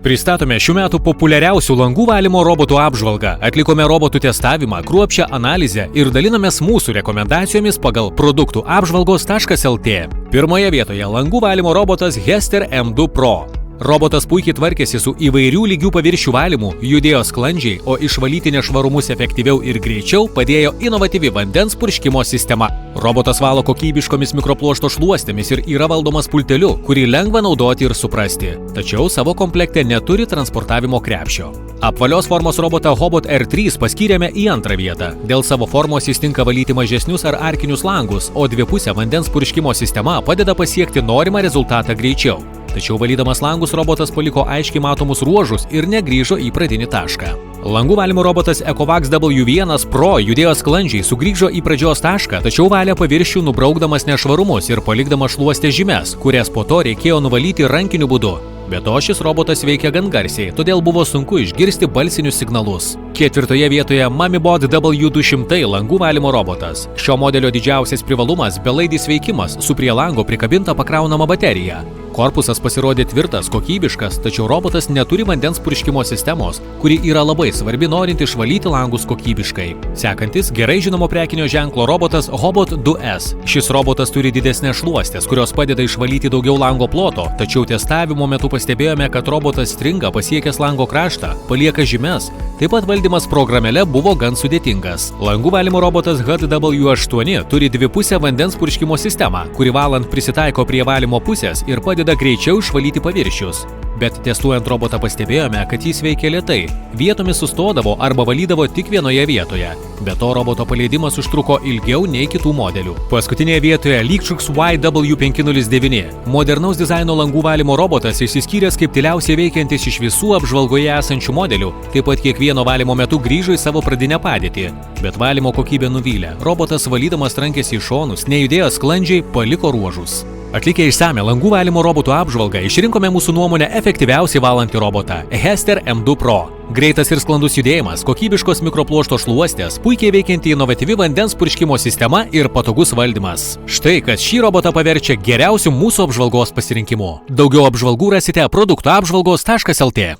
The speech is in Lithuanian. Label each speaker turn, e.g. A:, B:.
A: Pristatome šių metų populiariausių langų valymo robotų apžvalgą, atlikome robotų testavimą, kruopščią analizę ir dalinamės mūsų rekomendacijomis pagal produktų apžvalgos.lt. Pirmoje vietoje langų valymo robotas Hester M2 Pro. Robotas puikiai tvarkėsi su įvairių lygių paviršių valymu, judėjo sklandžiai, o išvalyti nešvarumus efektyviau ir greičiau padėjo inovatyvi vandens purškimo sistema. Robotas valo kokybiškomis mikropluošto šluostėmis ir yra valdomas pulteliu, kurį lengva naudoti ir suprasti. Tačiau savo komplekte neturi transportavimo krepšio. Apvalios formos robotą Hobot R3 paskyrėme į antrą vietą. Dėl savo formos jis tinka valyti mažesnius ar arkinius langus, o dvipusė vandens purškimo sistema padeda pasiekti norimą rezultatą greičiau. Tačiau valydamas langus robotas paliko aiškiai matomus ruožus ir negrįžo į pradinį tašką. Langų valymo robotas Ecovacs W1 Pro judėjo sklandžiai, sugrįžo į pradžios tašką, tačiau valė paviršių nubraukdamas nešvarumus ir palikdamas šluostės žymes, kurias po to reikėjo nuvalyti rankiniu būdu. Be to, šis robotas veikia gan garsiai, todėl buvo sunku išgirsti balsinius signalus. Ketvirtoje vietoje MamiBot W200 langų valymo robotas. Šio modelio didžiausias privalumas – belaidis veikimas su prie lango prikabinta pakraunama baterija. Korpusas pasirodė tvirtas, kokybiškas, tačiau robotas neturi vandens purškimo sistemos, kuri yra labai svarbi norint išvalyti langus kokybiškai. Sekantis gerai žinomo prekinio ženklo robotas Hobot 2S. Šis robotas turi didesnės šluostės, kurios padeda išvalyti daugiau lango ploto, tačiau testavimo metu pastebėjome, kad robotas stringa pasiekęs lango kraštą, palieka žymes. Taip pat valdymas programėle buvo gan sudėtingas. Langų valymo robotas HW8 turi dvipusę vandens purškimo sistemą, kuri valant prisitaiko prie valymo pusės ir padeda greičiau išvalyti paviršius. Bet testuojant robotą pastebėjome, kad jis veikia lėtai, vietomis sustodavo arba valydavo tik vienoje vietoje. Be to, roboto paleidimas užtruko ilgiau nei kitų modelių. Paskutinėje vietoje Lictrux YW509. Modernaus dizaino langų valymo robotas išsiskyręs kaip tyliausiai veikiantis iš visų apžvalgoje esančių modelių, taip pat kiekvieno valymo metu grįžo į savo pradinę padėtį. Bet valymo kokybė nuvylė. Robotas valydamas trankėsi į šonus, nejudėjo sklandžiai, paliko ruožus. Atlikę išsame langų valymo robotų apžvalgą, išrinkome mūsų nuomonę efektyviausiai valantį robotą – Hester M2 Pro. Greitas ir sklandus judėjimas, kokybiškos mikropluošto šluostės, puikiai veikianti inovatyvi vandens purškimo sistema ir patogus valdymas. Štai kas šį robotą paverčia geriausiu mūsų apžvalgos pasirinkimu. Daugiau apžvalgų rasite produktų apžvalgos.lt.